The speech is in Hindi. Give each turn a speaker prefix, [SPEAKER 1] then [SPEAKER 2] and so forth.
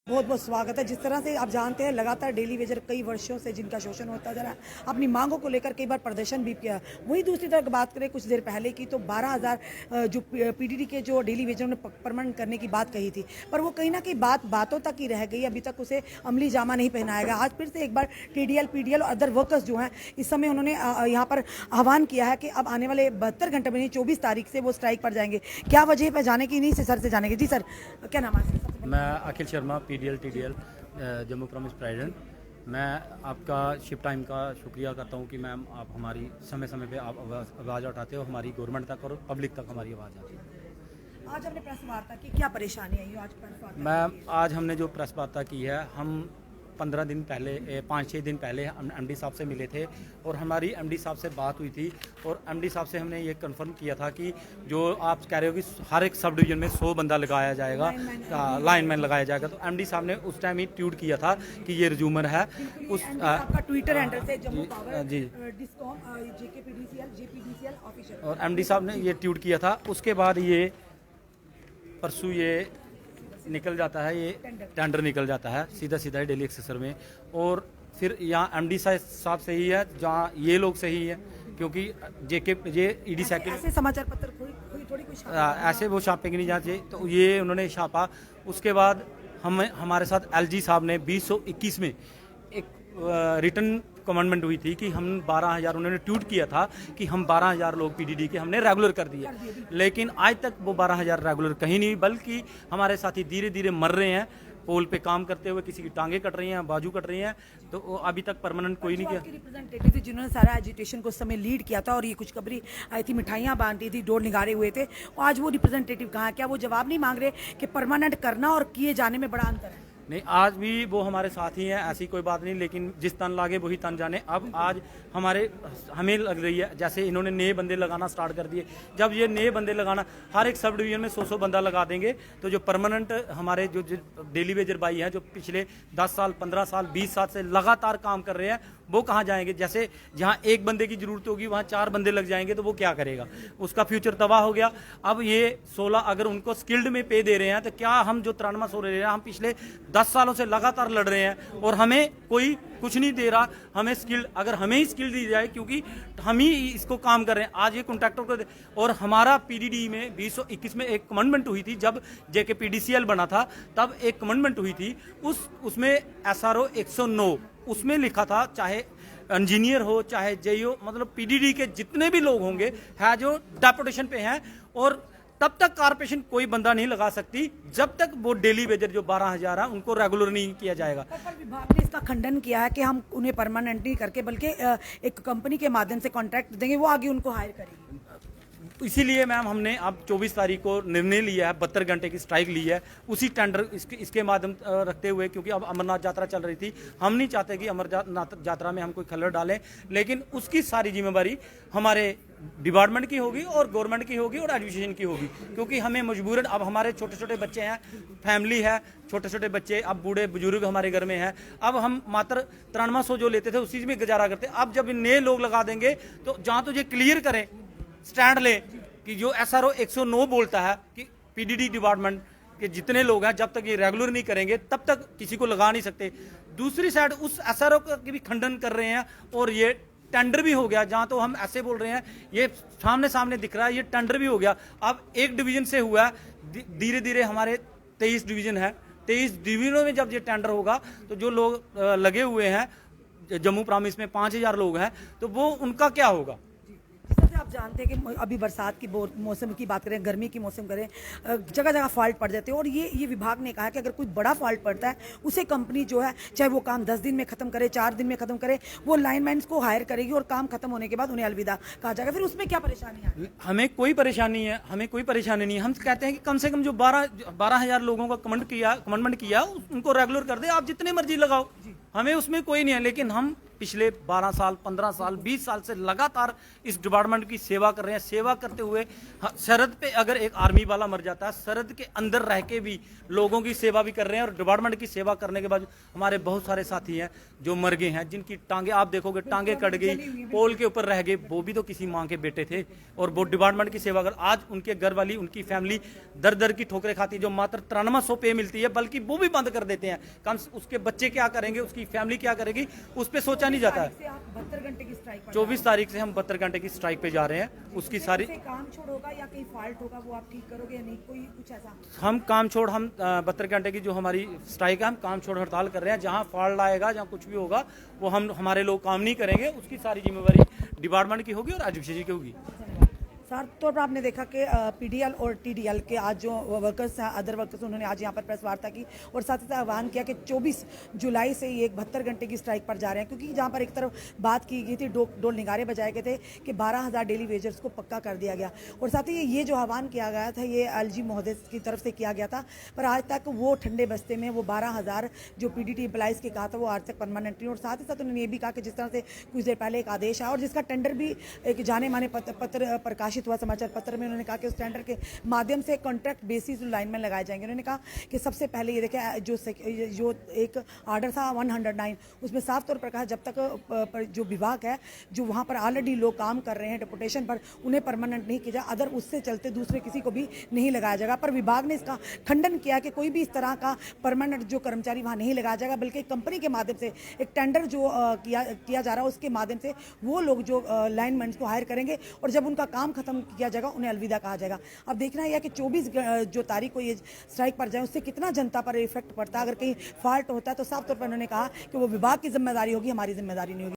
[SPEAKER 1] बहुत बहुत स्वागत है। जिस तरह से आप जानते हैं लगातार डेली वेजर कई वर्षों से जिनका शोषण होता जा रहा है, अपनी मांगों को लेकर कई बार प्रदर्शन भी किया। वहीं दूसरी तरफ बात करें कुछ देर पहले की तो 12,000 जो पीडीडी के जो डेली वेजर ने परमानेंट करने की बात कही थी, पर वो कहीं ना कहीं बातों तक ही रह गई। अभी तक उसे अमली जामा नहीं पहनाया गया। आज फिर से एक बार टीडीएल पीडीएल और अदर वर्कर्स जो हैं इस समय उन्होंने यहाँ पर आह्वान किया है कि अब आने वाले 72 घंटे में 24 तारीख से वो स्ट्राइक पर जाएंगे। क्या वजह पर जाने की, नहीं से सर से जानेंगे। जी सर, क्या नाम है?
[SPEAKER 2] मैं Akhil Sharma, PDL TDL Jammu province president. मैं आपका शिफ्ट टाइम का शुक्रिया करता हूं कि मैम आप हमारी समय समय पे आप आवाज़ उठाते हो, हमारी गवर्नमेंट तक और पब्लिक तक हमारी आवाज़ आती है।
[SPEAKER 1] आज हमने प्रेस वार्ता की, क्या परेशानी आई? आज प्रेस वार्ता
[SPEAKER 2] मैम आज हमने जो प्रेस वार्ता की है, हम 15 दिन पहले 5-6 दिन पहले हम एमडी साहब से मिले थे और हमारी एमडी साहब से बात हुई थी और एमडी साहब से हमने ये कंफर्म किया था कि जो आप कह रहे हो कि हर एक सब डिवीजन में 100 बंदा लगाया जाएगा, लाइनमैन लगाया जाएगा, तो एमडी साहब ने उस टाइम ही ट्वीट किया था कि ये रिज्यूमर है। उस
[SPEAKER 1] आपका ट्विटर हैंडल से जम्मू पावर
[SPEAKER 2] जी
[SPEAKER 1] डिस्कॉम जेपीडीसीएल ऑफिशियल
[SPEAKER 2] और एमडी साहब ने ये ट्वीट किया था। उसके बाद ये परसों ये निकल जाता है, ये टेंडर निकल जाता है सीधा सीधा ही डेली एक्सेसर में। और फिर यहाँ एमडी साहब सही है, जहाँ ये लोग सही है, क्योंकि ये ईडी साइकिल
[SPEAKER 1] ऐसे समाचार पत्र थोड़ी कुछ
[SPEAKER 2] ऐसे वो छापेंगे नहीं जहाँ से, तो ये उन्होंने छापा। उसके बाद हमारे साथ एलजी साहब ने 2021 में एक रिटर्न कमांडमेंट हुई थी कि हम 12,000, उन्होंने ट्वीट किया था कि हम 12,000 लोग पीडीडी के हमने रेगुलर कर दिए, लेकिन आज तक वो 12,000 रेगुलर कहीं नहीं, बल्कि हमारे साथी धीरे धीरे मर रहे हैं पोल पे काम करते हुए। किसी की टांगे कट रही हैं, बाजू कट रही हैं, तो अभी तक परमानेंट कोई नहीं किया।
[SPEAKER 1] रिप्रेजेंटेटिव जिन्होंने सारा एजुटेशन को उस समय लीड किया था और ये कुछ खबरी आई थी, मिठाइयाँ बांटी थी, डोर निगारे हुए थे, आज वो रिप्रेजेंटेटिव कहाँ है? क्या वो जवाब नहीं मांग रहे कि परमानेंट करना और किए जाने में बड़ा अंतर है?
[SPEAKER 2] नहीं, आज भी वो हमारे साथ ही हैं, ऐसी कोई बात नहीं, लेकिन जिस तन लागे वही तन जाने। अब आज हमें लग रही है जैसे इन्होंने नए बंदे लगाना स्टार्ट कर दिए। जब ये नए बंदे लगाना, हर एक सब डिवीजन में 100 बंदा लगा देंगे, तो जो परमानेंट हमारे जो डेली वेजर भाई हैं, जो पिछले 10 साल 15 साल 20 साल से लगातार काम कर रहे हैं, वो कहाँ जाएंगे? जैसे जहाँ एक बंदे की जरूरत होगी वहाँ 4 बंदे लग जाएंगे, तो वो क्या करेगा? उसका फ्यूचर तबाह हो गया। अब ये 16 अगर उनको स्किल्ड में पे दे रहे हैं, तो क्या हम जो 9300 ले रहे हैं, हम पिछले 10 सालों से लगातार लड़ रहे हैं और हमें कोई कुछ नहीं दे रहा। हमें स्किल्ड, अगर हमें ही स्किल दी जाए, क्योंकि हम ही इसको काम कर रहे हैं। आज ये कॉन्ट्रैक्टर को और हमारा पीडीडी में 2021 में एक कमेंडमेंट हुई थी, जब जेके पीडीसीएल बना था तब एक कमेंडमेंट हुई थी, उसमें एसआरओ 109 उसमें लिखा था, चाहे इंजीनियर हो चाहे जेई हो, मतलब पीडीडी के जितने भी लोग होंगे है जो डेपुटेशन पे हैं, और तब तक कारपोरेशन कोई बंदा नहीं लगा सकती जब तक वो डेली वेजर जो 12,000 है उनको रेगुलर नहीं किया जाएगा।
[SPEAKER 1] पर विभाग ने इसका खंडन किया है कि हम उन्हें परमानेंट नहीं करके बल्कि एक कंपनी के माध्यम से कॉन्ट्रैक्ट देंगे, वो आगे उनको हायर करेगी।
[SPEAKER 2] इसीलिए मैम हमने अब 24 तारीख को निर्णय लिया है, 72 घंटे की स्ट्राइक ली है, उसी टेंडर इसके माध्यम रखते हुए, क्योंकि अब अमरनाथ यात्रा चल रही थी। हम नहीं चाहते कि अमरनाथ यात्रा में हम कोई खलल डालें, लेकिन उसकी सारी जिम्मेदारी हमारे डिपार्टमेंट की होगी और गवर्नमेंट की होगी और एडमिनिस्ट्रेशन की होगी, क्योंकि हमें मजबूरन, अब हमारे छोटे छोटे बच्चे हैं, फैमिली है, छोटे छोटे बच्चे, अब बूढ़े बुजुर्ग हमारे घर में हैं। अब हम मात्र 9300 जो लेते थे उसी में गुजारा करते। अब जब नए लोग लगा देंगे, तो जहाँ तो ये क्लियर करें, स्टैंड लें कि जो एसआरओ 109 बोलता है कि पीडीडी डिपार्टमेंट के जितने लोग हैं, जब तक ये रेगुलर नहीं करेंगे तब तक किसी को लगा नहीं सकते। दूसरी साइड उस एसआरओ का भी खंडन कर रहे हैं, और ये टेंडर भी हो गया। जहां तो हम ऐसे बोल रहे हैं, ये सामने दिख रहा है, ये टेंडर भी हो गया। अब एक डिवीजन से हुआ, धीरे धीरे हमारे 23 डिवीजन है, 23 डिवीजनों में जब ये टेंडर होगा, तो जो लोग लगे हुए हैं जम्मू प्रॉमिस में 5,000 लोग हैं, तो वो उनका क्या होगा?
[SPEAKER 1] जैसे आप जानते हैं कि अभी बरसात की मौसम की बात करें, गर्मी की मौसम करें, जगह जगह फॉल्ट पड़ जाते हैं, और ये विभाग ने कहा कि अगर कोई बड़ा फॉल्ट पड़ता है, उसे कंपनी जो है, चाहे वो काम 10 दिन में खत्म करे, 4 दिन में खत्म करे, वो लाइनमैन्स को हायर करेगी और काम खत्म होने के बाद उन्हें अलविदा कहा जाएगा। फिर उसमें क्या परेशानी है?
[SPEAKER 2] हमें कोई परेशानी है, हमें कोई परेशानी नहीं है। हम कहते हैं कि कम से कम जो 12,000 लोगों का कमेंटमेंट किया उनको रेगुलर कर दे, आप जितने मर्जी लगाओ, हमें उसमें कोई नहीं है। लेकिन हम पिछले 12 साल 15 साल 20 साल से लगातार इस डिपार्टमेंट की सेवा कर रहे हैं। सेवा करते हुए सरहद पे अगर एक आर्मी वाला मर जाता है, सरहद के अंदर रह के भी लोगों की सेवा भी कर रहे हैं। और डिपार्टमेंट की सेवा करने के बाद हमारे बहुत सारे साथी हैं जो मर गए हैं, जिनकी टांगे आप देखोगे टांगे कट गई, पोल के ऊपर रह गए, वो भी तो किसी माँ के बेटे थे और वो डिपार्टमेंट की सेवा कर। आज उनके घर वाली, उनकी फैमिली दर दर की ठोकरें खाती है। जो मात्र 9300 पे मिलती है, बल्कि वो भी बंद कर देते हैं। कम उसके बच्चे क्या करेंगे, उसकी फैमिली क्या करेगी, उस पर सोचा नहीं जाता है।
[SPEAKER 1] 72 घंटे की स्ट्राइक
[SPEAKER 2] 24 तारीख से हम 72 घंटे की स्ट्राइक पे जा रहे हैं। उसकी सारी
[SPEAKER 1] काम छोड़ होगा या कहीं फॉल्ट होगा, वो आप ठीक करोगे या नहीं, कोई कुछ ऐसा?
[SPEAKER 2] हम काम छोड़, हम 72 घंटे की जो हमारी स्ट्राइक है, हम काम छोड़ हड़ताल कर रहे हैं। जहां फॉल्ट आएगा, जहां कुछ भी होगा, वो हमारे लोग काम नहीं करेंगे। उसकी सारी जिम्मेवारी डिपार्टमेंट की होगी और एजुकेशन की होगी।
[SPEAKER 1] साफ तौर पर आपने देखा कि पीडीएल और टीडीएल के आज जो वर्कर्स हैं, अदर वर्कर्स, उन्होंने आज यहाँ पर प्रेस वार्ता की और साथ ही साथ आह्वान किया कि 24 जुलाई से ये 72 घंटे की स्ट्राइक पर जा रहे हैं। क्योंकि जहाँ पर एक तरफ बात की गई थी, डोल निगारे बजाए गए थे कि 12,000 डेली वेजर्स को पक्का कर दिया गया और साथ ही ये जो आह्वान किया गया था, ये एलजी महोदय की तरफ से किया गया था। पर आज तक वो ठंडे बस्ते में वो 12,000 जो पीडीटी एम्प्लॉइज के कहा था, वो आज तक परमानेंट नहीं। और साथ ही साथ उन्होंने ये भी कहा कि जिस तरह से कुछ देर पहले एक आदेश आया और जिसका टेंडर भी एक जाने माने पत्र प्रकाशित हुआ, समाचार पत्र में उन्होंने कहा कि उस टेंडर के माध्यम से कॉन्ट्रैक्ट बेसिस लाइनमैन लगाए जाएंगे। उन्होंने कहा कि सबसे पहले ये देखें, जो एक आर्डर था 109, उसमें साफ तौर पर कहा जब तक जो विभाग है, जो वहाँ पर ऑलरेडी लोग काम कर रहे हैं डिपुटेशन पर, उन्हें परमानेंट नहीं किया जाए, अदर उससे चलते दूसरे किसी को भी नहीं लगाया जाएगा। पर विभाग ने इसका खंडन किया कि कोई भी इस तरह का परमानेंट जो कर्मचारी वहाँ नहीं लगाया जाएगा, बल्कि कंपनी के माध्यम से एक टेंडर जो किया जा रहा है, उसके माध्यम से वो लोग जो लाइनमैन को हायर करेंगे और जब उनका काम खत्म किया जाएगा, उन्हें अलविदा कहा जाएगा। अब देखना यह कि 24 जो तारीख को ये स्ट्राइक पर जाए, उससे कितना जनता पर इफेक्ट पड़ता है। अगर कहीं फॉल्ट होता है तो साफ तौर पर उन्होंने कहा कि वो विभाग की जिम्मेदारी होगी, हमारी जिम्मेदारी नहीं होगी।